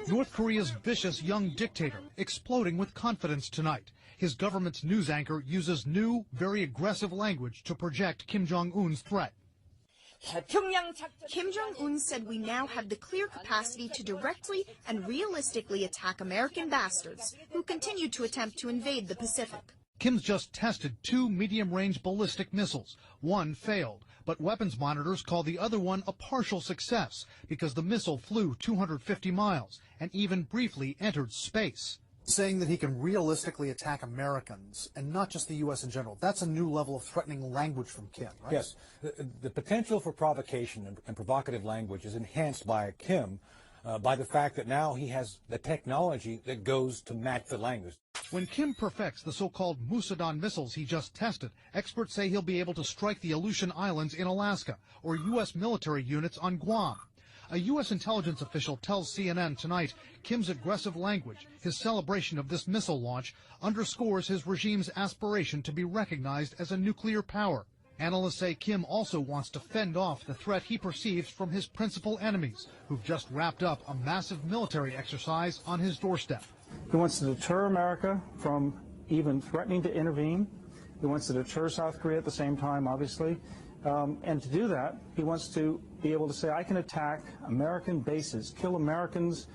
North Korea's vicious young dictator exploding with confidence tonight. His government's news anchor uses new, very aggressive language to project Kim Jong-un's threat. Kim Jong-un said we now have the clear capacity to directly and realistically attack American bastards who continue to attempt to invade the Pacific. Kim's just tested 2 medium-range ballistic missiles. One failed, but weapons monitors call the other one a partial success because the missile flew 250 miles and even briefly entered space. Saying that he can realistically attack Americans and not just the U.S. in general. That's a new level of threatening language from Kim, right? Yes. The potential for provocation and provocative language is enhanced by Kim by the fact that now he has the technology that goes to match the language. When Kim perfects the so-called Musadon missiles he just tested, experts say he'll be able to strike the Aleutian Islands in Alaska or U.S. military units on Guam. A U.S. intelligence official tells CNN tonight Kim's aggressive language, his celebration of this missile launch, underscores his regime's aspiration to be recognized as a nuclear power. Analysts say Kim also wants to fend off the threat he perceives from his principal enemies, who've just wrapped up a massive military exercise on his doorstep. He wants to deter America from even threatening to intervene. He wants to deter South Korea at the same time, obviously. And to do that, he wants to be able to say, I can attack American bases, kill Americans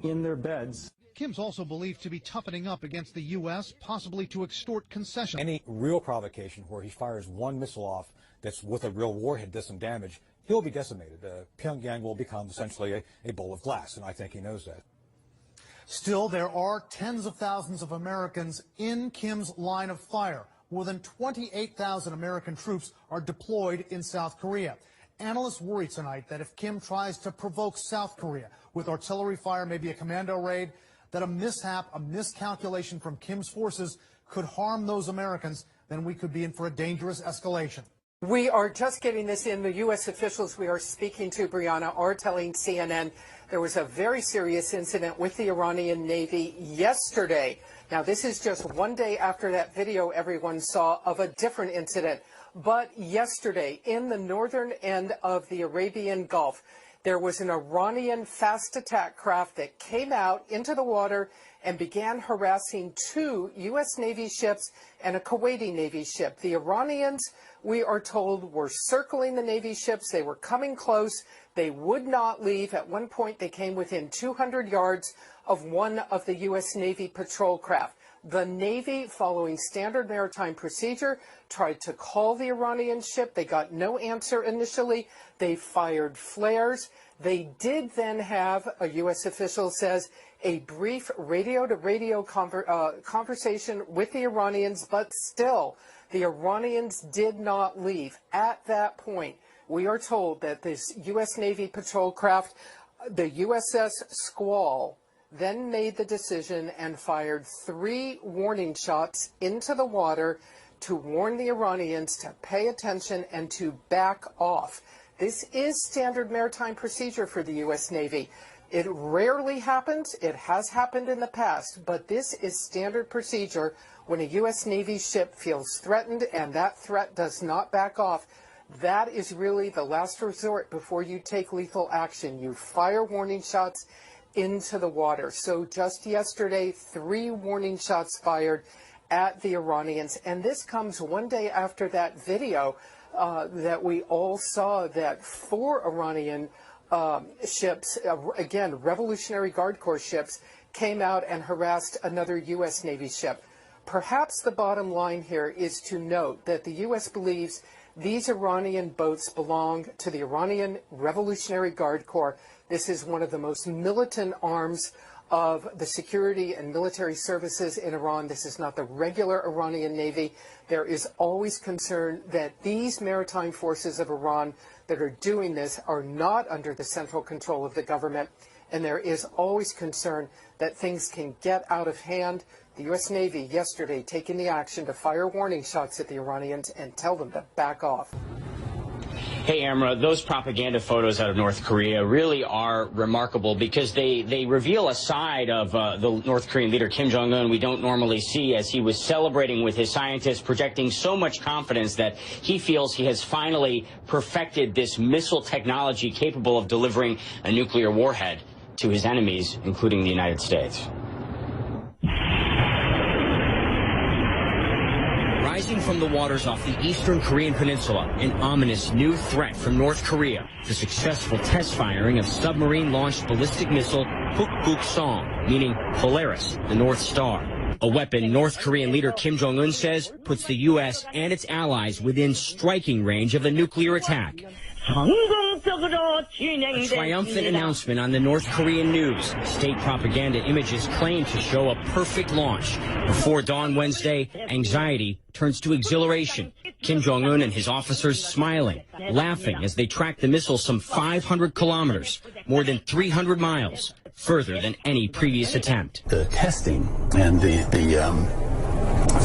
in their beds. Kim's also believed to be toughening up against the U.S., possibly to extort concessions. Any real provocation where he fires one missile off that's with a real warhead does some damage, he'll be decimated. Pyongyang will become essentially a bowl of glass, and I think he knows that. Still, there are tens of thousands of Americans in Kim's line of fire. More than 28,000 American troops are deployed in South Korea. Analysts worry tonight that if Kim tries to provoke South Korea with artillery fire, maybe a commando raid, that a mishap, a miscalculation from Kim's forces could harm those Americans, then we could be in for a dangerous escalation. We are just getting this in. The U.S. officials we are speaking to, Brianna, are telling CNN there was a very serious incident with the Iranian Navy yesterday. Now, this is just one day after that video everyone saw of a different incident. But yesterday, in the northern end of the Arabian Gulf, there was an Iranian fast attack craft that came out into the water and began harassing 2 U.S. Navy ships and a Kuwaiti Navy ship. The Iranians, we are told, were circling the Navy ships. They were coming close. They would not leave. At one point, they came within 200 yards of one of the U.S. Navy patrol craft. The Navy, following standard maritime procedure, tried to call the Iranian ship. They got no answer initially. They fired flares. They did then have, a U.S. official says, a brief radio-to-radio conversation with the Iranians, but still, the Iranians did not leave. At that point, we are told that this U.S. Navy patrol craft, the USS Squall, then made the decision and fired 3 warning shots into the water to warn the Iranians to pay attention and to back off. This is standard maritime procedure for the U.S. Navy. It rarely happens. It has happened in the past, but this is standard procedure when a U.S. Navy ship feels threatened and that threat does not back off. That is really the last resort before you take lethal action. You fire warning shots into the water. So just yesterday, 3 warning shots fired at the Iranians. And this comes one day after that video that we all saw that 4 Iranian ships, again, Revolutionary Guard Corps ships, came out and harassed another U.S. Navy ship. Perhaps the bottom line here is to note that the U.S. believes these Iranian boats belong to the Iranian Revolutionary Guard Corps. This is one of the most militant arms of the security and military services in Iran. This is not the regular Iranian Navy. There is always concern that these maritime forces of Iran that are doing this are not under the central control of the government. And there is always concern that things can get out of hand. The U.S. Navy yesterday taking the action to fire warning shots at the Iranians and tell them to back off. Hey, Amra, those propaganda photos out of North Korea really are remarkable because they reveal a side of the North Korean leader Kim Jong-un we don't normally see, as he was celebrating with his scientists, projecting so much confidence that he feels he has finally perfected this missile technology capable of delivering a nuclear warhead. to his enemies, including the United States. Rising from the waters off the eastern Korean peninsula, an ominous new threat from North Korea, the successful test firing of submarine-launched ballistic missile Hukguk-song, meaning Polaris, the North Star. A weapon North Korean leader Kim Jong-un says puts the U.S. and its allies within striking range of a nuclear attack. A triumphant announcement on the North Korean news. State propaganda images claim to show a perfect launch. Before dawn Wednesday, anxiety turns to exhilaration. Kim Jong-un and his officers smiling, laughing as they track the missile some 500 kilometers, more than 300 miles, further than any previous attempt. The testing and the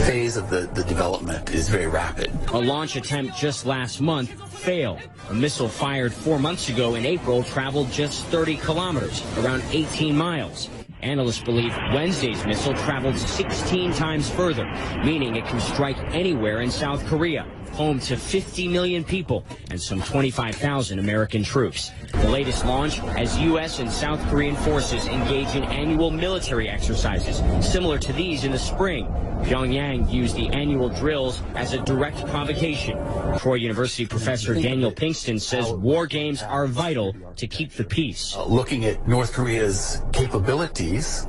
phase of the development is very rapid. A launch attempt just last month failed. A missile fired 4 months ago in April traveled just 30 kilometers, around 18 miles. Analysts believe Wednesday's missile traveled 16 times further, meaning it can strike anywhere in South Korea, home to 50 million people and some 25,000 American troops. The latest launch as U.S. and South Korean forces engage in annual military exercises, similar to these in the spring. Pyongyang used the annual drills as a direct provocation. Troy University professor Daniel Pinkston says war games are vital to keep the peace. Looking at North Korea's capabilities,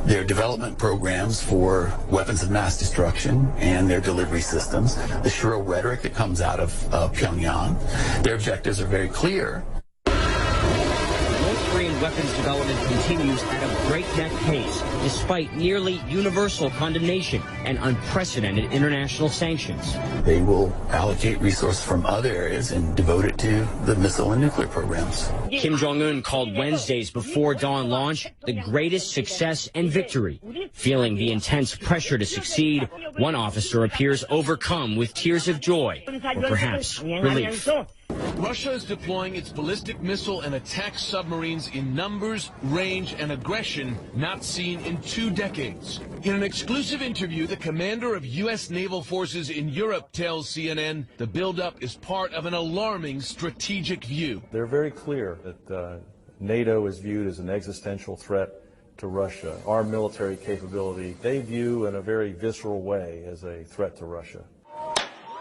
their development programs for weapons of mass destruction and their delivery systems, the shrill rhetoric that comes out of Pyongyang, their objectives are very clear. North Korean weapons development continues at a breakneck pace, despite nearly universal condemnation and unprecedented international sanctions. They will allocate resources from other areas and devote it to the missile and nuclear programs. Kim Jong-un called Wednesday's before dawn launch the greatest success and victory. Feeling the intense pressure to succeed, one officer appears overcome with tears of joy, or perhaps relief. Russia is deploying its ballistic missile and attack submarines in numbers, range, and aggression not seen in 2 decades. In an exclusive interview, the commander of U.S. naval forces in Europe tells CNN the buildup is part of an alarming strategic view. They're very clear that NATO is viewed as an existential threat to Russia. Our military capability, they view in a very visceral way as a threat to Russia.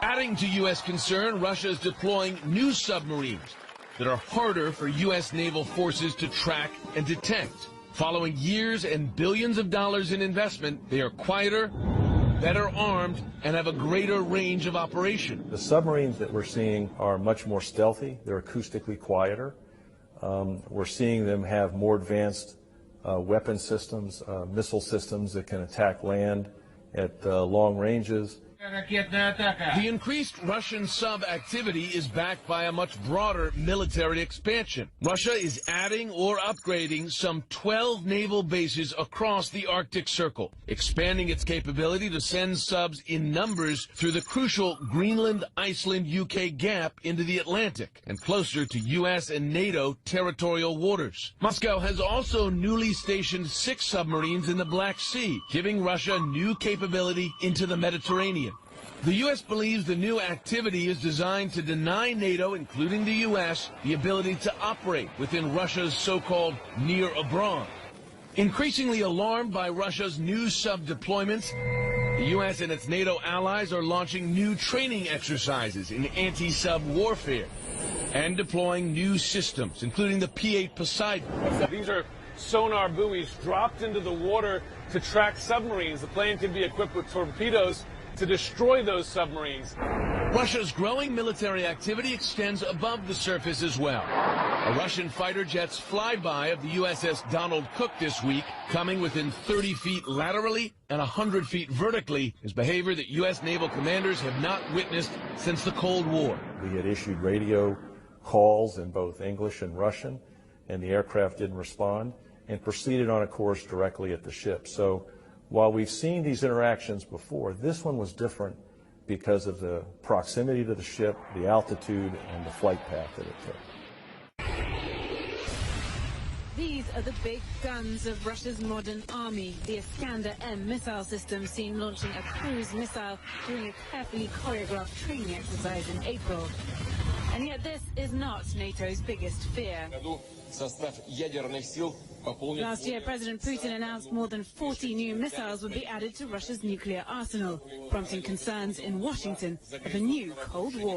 Adding to U.S. concern, Russia is deploying new submarines that are harder for U.S. naval forces to track and detect. Following years and billions of dollars in investment, they are quieter, better armed, and have a greater range of operation. The submarines that we're seeing are much more stealthy. They're acoustically quieter. We're seeing them have more advanced weapon systems, missile systems that can attack land at long ranges. The increased Russian sub-activity is backed by a much broader military expansion. Russia is adding or upgrading some 12 naval bases across the Arctic Circle, expanding its capability to send subs in numbers through the crucial Greenland-Iceland-UK gap into the Atlantic and closer to U.S. and NATO territorial waters. Moscow has also newly stationed 6 submarines in the Black Sea, giving Russia new capability into the Mediterranean. The U.S. believes the new activity is designed to deny NATO, including the U.S., the ability to operate within Russia's so-called near abroad. Increasingly alarmed by Russia's new sub-deployments, the U.S. and its NATO allies are launching new training exercises in anti-sub warfare and deploying new systems, including the P-8 Poseidon. These are sonar buoys dropped into the water to track submarines. The plane can be equipped with torpedoes to destroy those submarines. Russia's growing military activity extends above the surface as well. A Russian fighter jet's flyby of the USS Donald Cook this week, coming within 30 feet laterally and 100 feet vertically, is behavior that U.S. naval commanders have not witnessed since the Cold War. We had issued radio calls in both English and Russian, and the aircraft didn't respond and proceeded on a course directly at the ship. So while we've seen these interactions before, this one was different because of the proximity to the ship, the altitude, and the flight path that it took. These are the big guns of Russia's modern army. The Iskander-M missile system seen launching a cruise missile during a carefully choreographed training exercise in April. And yet this is not NATO's biggest fear. Last year, President Putin announced more than 40 new missiles would be added to Russia's nuclear arsenal, prompting concerns in Washington of a new Cold War.